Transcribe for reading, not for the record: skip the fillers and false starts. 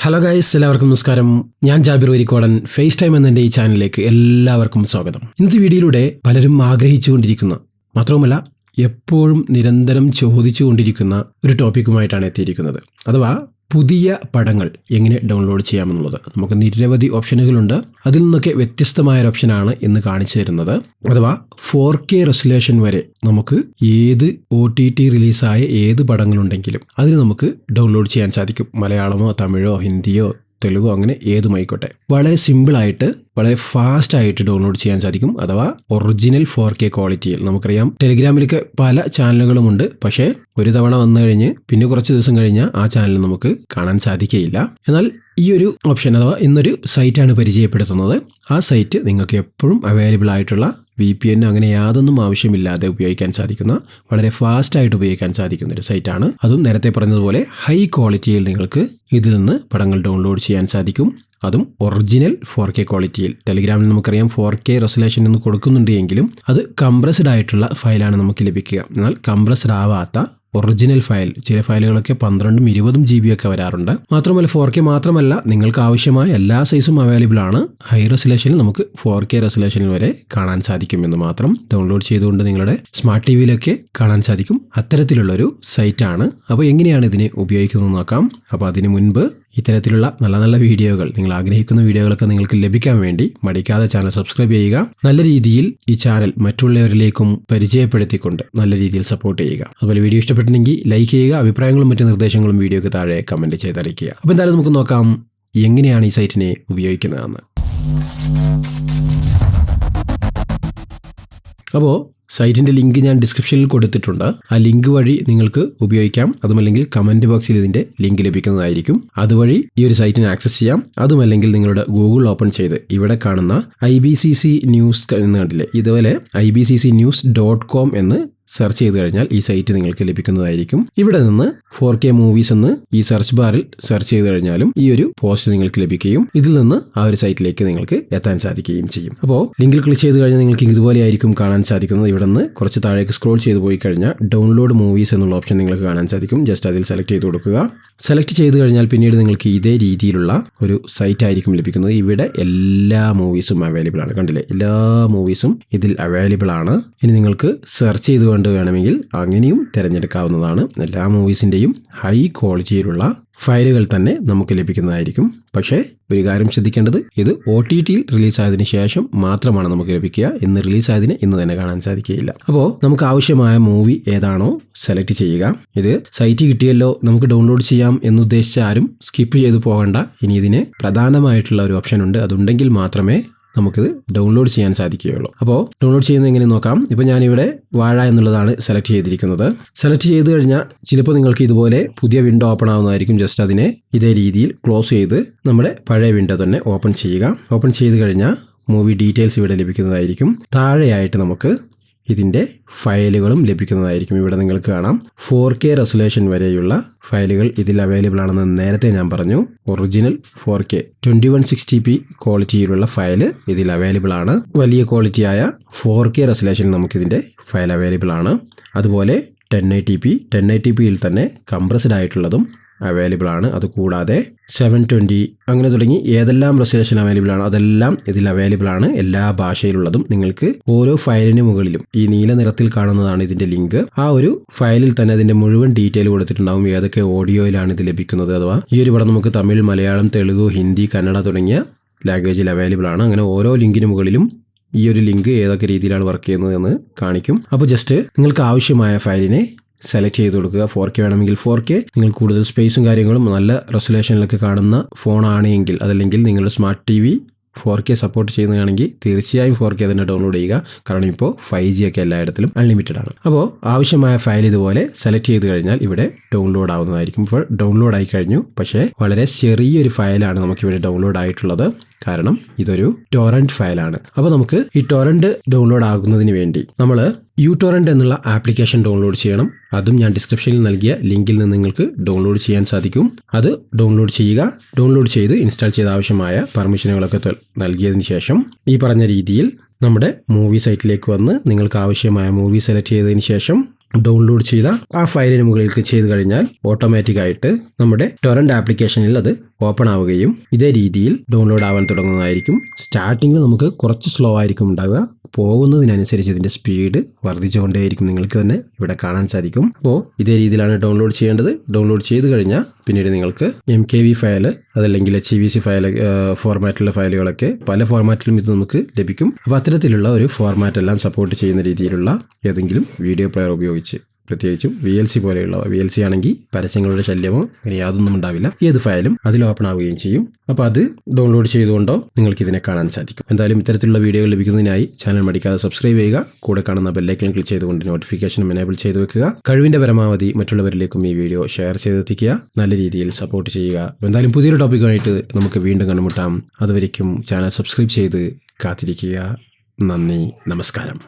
Hello guys, എല്ലാവർക്കും നമസ്കാരം. ഞാൻ ജാബിർ വരിക്കോടൻ. ഫേസ് ടൈം എന്ന എൻ്റെ ഈ ചാനലിലേക്ക് എല്ലാവർക്കും സ്വാഗതം. ഇന്നത്തെ വീഡിയോയിലൂടെ പലരും ആഗ്രഹിച്ചുകൊണ്ടിരിക്കുന്ന, മാത്രവുമല്ല എപ്പോഴും നിരന്തരം ചോദിച്ചുകൊണ്ടിരിക്കുന്ന ഒരു ടോപ്പിക്കുമായിട്ടാണ് എത്തിയിരിക്കുന്നത്. അഥവാ പുതിയ പടങ്ങൾ എങ്ങനെ ഡൗൺലോഡ് ചെയ്യാമെന്നുള്ളത്. നമുക്ക് നിരവധി ഓപ്ഷനുകളുണ്ട്. അതിൽ നിന്നൊക്കെ വ്യത്യസ്തമായ ഒരു ഓപ്ഷനാണ് ഇന്ന് കാണിച്ചു തരുന്നത്. അഥവാ 4K റെസൊല്യൂഷൻ വരെ നമുക്ക് ഏത് OTT റിലീസായ ഏത് പടങ്ങളുണ്ടെങ്കിലും അതിന് നമുക്ക് ഡൗൺലോഡ് ചെയ്യാൻ സാധിക്കും. മലയാളമോ തമിഴോ ഹിന്ദിയോ തെലുഗോ അങ്ങനെ ഏതുമായിക്കോട്ടെ. വളരെ സിമ്പിളായിട്ട് വളരെ ഫാസ്റ്റ് ആയിട്ട് ഡൗൺലോഡ് ചെയ്യാൻ സാധിക്കും. അഥവാ ഒറിജിനൽ 4K ക്വാളിറ്റിയിൽ. നമുക്കറിയാം ടെലിഗ്രാമിലൊക്കെ പല ചാനലുകളുമുണ്ട്. പക്ഷേ ഒരു തവണ വന്നു കഴിഞ്ഞ് പിന്നെ കുറച്ച് ദിവസം കഴിഞ്ഞാൽ ആ ചാനൽ നമുക്ക് കാണാൻ സാധിക്കുകയില്ല. എന്നാൽ ഈ ഒരു ഓപ്ഷൻ അഥവാ ഇന്നൊരു സൈറ്റാണ് പരിചയപ്പെടുത്തുന്നത്. ആ സൈറ്റ് നിങ്ങൾക്ക് എപ്പോഴും അവൈലബിൾ ആയിട്ടുള്ള VPN അങ്ങനെ യാതൊന്നും ആവശ്യമില്ലാതെ ഉപയോഗിക്കാൻ സാധിക്കുന്ന, വളരെ ഫാസ്റ്റായിട്ട് ഉപയോഗിക്കാൻ സാധിക്കുന്ന ഒരു സൈറ്റാണ്. അതും നേരത്തെ പറഞ്ഞതുപോലെ ഹൈ ക്വാളിറ്റിയിൽ നിങ്ങൾക്ക് ഇതിൽ നിന്ന് പടങ്ങൾ ഡൗൺലോഡ് ചെയ്യാൻ സാധിക്കും. അതും ഒറിജിനൽ 4K ക്വാളിറ്റിയിൽ. ടെലിഗ്രാമിൽ നമുക്കറിയാം 4K റെസൊല്യൂഷൻ എന്ന് കൊടുക്കുന്നുണ്ട് എങ്കിലും അത് കംപ്രസ്ഡ് ആയിട്ടുള്ള ഫയലാണ് നമുക്ക് ലഭിക്കുക. എന്നാൽ കംപ്രസ്ഡ് ആവാത്ത ഒറിജിനൽ ഫയൽ, ചില ഫയലുകളൊക്കെ 12ഉം 20ഉം GB ഒക്കെ വരാറുണ്ട്. മാത്രമല്ല 4K മാത്രമല്ല, നിങ്ങൾക്ക് ആവശ്യമായ എല്ലാ സൈസും അവൈലബിൾ ആണ്. ഹൈ റെസൊല്യൂഷനിൽ നമുക്ക് 4K റെസൊല്യൂഷനിൽ വരെ കാണാൻ സാധിക്കുമെന്ന് മാത്രം. ഡൗൺലോഡ് ചെയ്തുകൊണ്ട് നിങ്ങളുടെ സ്മാർട്ട് TVയിലൊക്കെ കാണാൻ സാധിക്കും. അത്തരത്തിലുള്ളൊരു സൈറ്റാണ്. അപ്പോൾ എങ്ങനെയാണ് ഇതിനെ ഉപയോഗിക്കുന്നത് നോക്കാം. അപ്പോൾ അതിന് മുൻപ് ഇത്തരത്തിലുള്ള നല്ല നല്ല വീഡിയോകൾ, നിങ്ങൾ ആഗ്രഹിക്കുന്ന വീഡിയോകളൊക്കെ നിങ്ങൾക്ക് ലഭിക്കാൻ വേണ്ടി മടിക്കാതെ ചാനൽ സബ്സ്ക്രൈബ് ചെയ്യുക. നല്ല രീതിയിൽ ഈ ചാനൽ മറ്റുള്ളവരിലേക്കും പരിചയപ്പെടുത്തിക്കൊണ്ട് നല്ല രീതിയിൽ സപ്പോർട്ട് ചെയ്യുക. അതുപോലെ വീഡിയോ ഇഷ്ടപ്പെട്ടിട്ടുണ്ടെങ്കിൽ ലൈക്ക് ചെയ്യുക. അഭിപ്രായങ്ങളും മറ്റു നിർദ്ദേശങ്ങളും വീഡിയോയ്ക്ക് താഴെ കമൻറ്റ് ചെയ്തറിയിക്കുക. അപ്പോൾ എന്തായാലും നമുക്ക് നോക്കാം എങ്ങനെയാണ് ഈ സൈറ്റിനെ ഉപയോഗിക്കുന്നതെന്ന്. അപ്പോൾ സൈറ്റിൻ്റെ ലിങ്ക് ഞാൻ ഡിസ്ക്രിപ്ഷനിൽ കൊടുത്തിട്ടുണ്ട്. ആ ലിങ്ക് വഴി നിങ്ങൾക്ക് ഉപയോഗിക്കാം. അതുമല്ലെങ്കിൽ കമൻറ്റ് ബോക്സിൽ ഇതിൻ്റെ ലിങ്ക് ലഭിക്കുന്നതായിരിക്കും. അതുവഴി ഈ ഒരു സൈറ്റിനെ ആക്സസ് ചെയ്യാം. അതുമല്ലെങ്കിൽ നിങ്ങളുടെ ഗൂഗിൾ ഓപ്പൺ ചെയ്ത് ഇവിടെ കാണുന്ന IBCC ന്യൂസ് എന്ന് കണ്ടില്ലേ, ഇതുപോലെ IBCCnews.com എന്ന് സെർച്ച് ചെയ്ത് കഴിഞ്ഞാൽ ഈ സൈറ്റ് നിങ്ങൾക്ക് ലഭിക്കുന്നതായിരിക്കും. ഇവിടെ നിന്ന് 4K മൂവീസ് എന്ന് ഈ സെർച്ച് ബാറിൽ സെർച്ച് ചെയ്ത് കഴിഞ്ഞാലും ഈ ഒരു പോസ്റ്റ് നിങ്ങൾക്ക് ലഭിക്കുകയും ഇതിൽ നിന്ന് ആ ഒരു സൈറ്റിലേക്ക് നിങ്ങൾക്ക് എത്താൻ സാധിക്കുകയും ചെയ്യും. അപ്പോൾ ലിങ്കിൽ ക്ലിക്ക് ചെയ്ത് കഴിഞ്ഞാൽ നിങ്ങൾക്ക് ഇതുപോലെ ആയിരിക്കും കാണാൻ സാധിക്കുന്നത്. ഇവിടെ നിന്ന് കുറച്ച് താഴേക്ക് സ്ക്രോൾ ചെയ്ത് പോയി കഴിഞ്ഞാൽ ഡൗൺലോഡ് മൂവീസ് എന്നുള്ള ഓപ്ഷൻ നിങ്ങൾക്ക് കാണാൻ സാധിക്കും. ജസ്റ്റ് അതിൽ സെലക്ട് ചെയ്ത് കൊടുക്കുക. സെലക്ട് ചെയ്ത് കഴിഞ്ഞാൽ പിന്നീട് നിങ്ങൾക്ക് ഇതേ രീതിയിലുള്ള ഒരു സൈറ്റ് ആയിരിക്കും ലഭിക്കുന്നത്. ഇവിടെ എല്ലാ മൂവീസും അവൈലബിൾ ആണ്. കണ്ടില്ലേ, എല്ലാ മൂവീസും ഇതിൽ അവൈലബിൾ ആണ്. ഇനി നിങ്ങൾക്ക് സെർച്ച് ചെയ്ത് വേണമെങ്കിൽ അങ്ങനെയും തിരഞ്ഞെടുക്കാവുന്നതാണ്. എല്ലാ മൂവീസിൻ്റെയും ഹൈ ക്വാളിറ്റിയിലുള്ള ഫയലുകൾ തന്നെ നമുക്ക് ലഭിക്കുന്നതായിരിക്കും. പക്ഷേ ഒരു കാര്യം ശ്രദ്ധിക്കേണ്ടത്, ഇത് OTTയിൽ റിലീസായതിനു ശേഷം മാത്രമാണ് നമുക്ക് ലഭിക്കുക. ഇന്ന് റിലീസായതിന് ഇന്ന് തന്നെ കാണാൻ സാധിക്കുകയില്ല. അപ്പോൾ നമുക്ക് ആവശ്യമായ മൂവി ഏതാണോ സെലക്ട് ചെയ്യുക. ഇത് സൈറ്റ് കിട്ടിയല്ലോ നമുക്ക് ഡൗൺലോഡ് ചെയ്യാം എന്നുദ്ദേശിച്ച ആരും സ്കിപ്പ് ചെയ്ത് പോകണ്ട. ഇനി ഇതിന് പ്രധാനമായിട്ടുള്ള ഒരു ഓപ്ഷൻ ഉണ്ട്. അതുണ്ടെങ്കിൽ മാത്രമേ നമുക്കിത് ഡൗൺലോഡ് ചെയ്യാൻ സാധിക്കുകയുള്ളൂ. അപ്പോൾ ഡൗൺലോഡ് ചെയ്യുന്നത് എങ്ങനെ നോക്കാം. ഇപ്പോൾ ഞാനിവിടെ വാഴ എന്നുള്ളതാണ് സെലക്ട് ചെയ്തിരിക്കുന്നത്. സെലക്ട് ചെയ്ത് കഴിഞ്ഞാൽ ചിലപ്പോൾ നിങ്ങൾക്ക് ഇതുപോലെ പുതിയ വിൻഡോ ഓപ്പൺ ആവുന്നതായിരിക്കും. ജസ്റ്റ് അതിനെ ഇതേ രീതിയിൽ ക്ലോസ് ചെയ്ത് നമ്മുടെ പഴയ വിൻഡോ തന്നെ ഓപ്പൺ ചെയ്യുക. ഓപ്പൺ ചെയ്ത് കഴിഞ്ഞാൽ മൂവി ഡീറ്റെയിൽസ് ഇവിടെ ലഭിക്കുന്നതായിരിക്കും. താഴെയായിട്ട് നമുക്ക് ഇതിൻ്റെ ഫയലുകളും ലഭിക്കുന്നതായിരിക്കും. ഇവിടെ നിങ്ങൾക്ക് കാണാം 4K റെസൊല്യൂഷൻ വരെയുള്ള ഫയലുകൾ ഇതിൽ അവൈലബിൾ ആണെന്ന് നേരത്തെ ഞാൻ പറഞ്ഞു. ഒറിജിനൽ 4K 2160p ക്വാളിറ്റിയിലുള്ള ഫയല് ഇതിൽ അവൈലബിൾ ആണ്. വലിയ ക്വാളിറ്റിയായ 4K റെസൊല്യൂഷൻ നമുക്കിതിൻ്റെ ഫയൽ അവൈലബിൾ ആണ്. അതുപോലെ 1080pയിൽ തന്നെ കംപ്രസ്ഡ് ആയിട്ടുള്ളതും അവൈലബിൾ ആണ്. അതുകൂടാതെ 720 അങ്ങനെ തുടങ്ങി ഏതെല്ലാം റെസൊല്യൂഷൻ അവൈലബിൾ ആണ് അതെല്ലാം ഇതിൽ അവൈലബിൾ ആണ്. എല്ലാ ഭാഷയിലുള്ളതും. നിങ്ങൾക്ക് ഓരോ ഫയലിന് മുകളിലും ഈ നീല നിറത്തിൽ കാണുന്നതാണ് ഇതിന്റെ ലിങ്ക്. ആ ഒരു ഫയലിൽ തന്നെ അതിന്റെ മുഴുവൻ ഡീറ്റെയിൽ കൊടുത്തിട്ടുണ്ടാവും. ഏതൊക്കെ ഓഡിയോയിലാണ് ഇത് ലഭിക്കുന്നത്. അഥവാ ഈ ഒരു പടം നമുക്ക് തമിഴ്, മലയാളം, തെലുഗു, ഹിന്ദി, കന്നഡ തുടങ്ങിയ ലാംഗ്വേജിൽ അവൈലബിൾ ആണ്. അങ്ങനെ ഓരോ ലിങ്കിന് മുകളിലും ഈ ഒരു ലിങ്ക് ഏതൊക്കെ രീതിയിലാണ് വർക്ക് ചെയ്യുന്നത് എന്ന് കാണിക്കും. അപ്പോൾ ജസ്റ്റ് നിങ്ങൾക്ക് ആവശ്യമായ ഫയലിനെ സെലക്ട് ചെയ്ത് കൊടുക്കുക. 4K വേണമെങ്കിൽ 4K, നിങ്ങൾ കൂടുതൽ സ്പേസും കാര്യങ്ങളും നല്ല റെസൊല്യൂഷനിലൊക്കെ കാണുന്ന ഫോണാണെങ്കിൽ, അതല്ലെങ്കിൽ നിങ്ങളുടെ സ്മാർട്ട് TV 4K സപ്പോർട്ട് ചെയ്യുന്നതാണെങ്കിൽ തീർച്ചയായും 4K തന്നെ ഡൗൺലോഡ് ചെയ്യുക. കാരണം ഇപ്പോൾ 5G ഒക്കെ എല്ലായിടത്തിലും അൺലിമിറ്റഡ് ആണ്. അപ്പോൾ ആവശ്യമായ ഫയൽ ഇതുപോലെ സെലക്ട് ചെയ്ത് കഴിഞ്ഞാൽ ഇവിടെ ഡൗൺലോഡ് ആവുന്നതായിരിക്കും. ഇപ്പോൾ ഡൗൺലോഡ് ആയി കഴിഞ്ഞു. പക്ഷേ വളരെ ചെറിയൊരു ഫയലാണ് നമുക്കിവിടെ ഡൗൺലോഡ് ആയിട്ടുള്ളത്. കാരണം ഇതൊരു ടോറന്റ് ഫയലാണ്. അപ്പോൾ നമുക്ക് ഈ ടോറന്റ് ഡൗൺലോഡ് ആകുന്നതിന് വേണ്ടി നമ്മൾ uTorrent എന്നുള്ള ആപ്ലിക്കേഷൻ ഡൗൺലോഡ് ചെയ്യണം. അതും ഞാൻ ഡിസ്ക്രിപ്ഷനിൽ നൽകിയ ലിങ്കിൽ നിന്ന് നിങ്ങൾക്ക് ഡൗൺലോഡ് ചെയ്യാൻ സാധിക്കും. അത് ഡൗൺലോഡ് ചെയ്യുക. ഡൗൺലോഡ് ചെയ്ത് ഇൻസ്റ്റാൾ ചെയ്ത ആവശ്യമായ പെർമിഷനുകളൊക്കെ നൽകിയതിന് ശേഷം ഈ പറഞ്ഞ രീതിയിൽ നമ്മുടെ മൂവി സൈറ്റിലേക്ക് വന്ന് നിങ്ങൾക്ക് ആവശ്യമായ മൂവി സെലക്ട് ചെയ്തതിന് ശേഷം ഡൗൺലോഡ് ചെയ്ത ആ ഫയലിന് മുകളിൽ ക്ലിക്ക് ചെയ്ത് കഴിഞ്ഞാൽ ഓട്ടോമാറ്റിക്കായിട്ട് നമ്മുടെ ടൊറന്റ് ആപ്ലിക്കേഷനിൽ അത് ഓപ്പൺ ആവുകയും ഇതേ രീതിയിൽ ഡൗൺലോഡ് ആവാൻ തുടങ്ങുന്നതായിരിക്കും. സ്റ്റാർട്ടിങ്ങിൽ നമുക്ക് കുറച്ച് സ്ലോ ആയിരിക്കും ഉണ്ടാവുക, പോകുന്നതിനനുസരിച്ച് ഇതിൻ്റെ സ്പീഡ് വർദ്ധിച്ചുകൊണ്ടേയിരിക്കും. നിങ്ങൾക്ക് തന്നെ ഇവിടെ കാണാൻ സാധിക്കും. അപ്പോൾ ഇതേ രീതിയിലാണ് ഡൗൺലോഡ് ചെയ്യേണ്ടത്. ഡൗൺലോഡ് ചെയ്ത് കഴിഞ്ഞാൽ പിന്നീട് നിങ്ങൾക്ക് MKV ഫയൽ അതല്ലെങ്കിൽ HEVC ഫയൽ ഫോർമാറ്റിലുള്ള ഫയലുകളൊക്കെ പല ഫോർമാറ്റിലും ഇത് നമുക്ക് ലഭിക്കും. അപ്പോൾ അത്തരത്തിലുള്ള ഒരു ഫോർമാറ്റ് എല്ലാം സപ്പോർട്ട് ചെയ്യുന്ന രീതിയിലുള്ള ഏതെങ്കിലും വീഡിയോ പ്ലെയർ ഉപയോഗിച്ച്, പ്രത്യേകിച്ചും VLC പോലെയുള്ള, VLC ആണെങ്കിൽ പരസ്യങ്ങളുടെ ശല്യമോ അങ്ങനെ യാതൊന്നും ഉണ്ടാവില്ല, ഏത് ഫയലും അതിൽ ഓപ്പൺ ആവുകയും ചെയ്യും. അപ്പോൾ അത് ഡൗൺലോഡ് ചെയ്തുകൊണ്ടോ നിങ്ങൾക്ക് ഇതിനെ കാണാൻ സാധിക്കും. എന്തായാലും ഇത്തരത്തിലുള്ള വീഡിയോകൾ ലഭിക്കുന്നതിനായി ചാനൽ മടിക്കാതെ സബ്സ്ക്രൈബ് ചെയ്യുക. കൂടെ കാണുന്ന ബെല്ലൈക്കൺ ക്ലിക്ക് ചെയ്തുകൊണ്ട് നോട്ടിഫിക്കേഷനും എനേബിൾ ചെയ്ത് വെക്കുക. കഴിവിൻ്റെ പരമാവധി മറ്റുള്ളവരിലേക്കും ഈ വീഡിയോ ഷെയർ ചെയ്തെത്തിക്കുക. നല്ല രീതിയിൽ സപ്പോർട്ട് ചെയ്യുക. എന്തായാലും പുതിയൊരു ടോപ്പിക്കുമായിട്ട് നമുക്ക് വീണ്ടും കണ്ടുമുട്ടാം. അതുവരയ്ക്കും ചാനൽ സബ്സ്ക്രൈബ് ചെയ്ത് കാത്തിരിക്കുക. നന്ദി, നമസ്കാരം.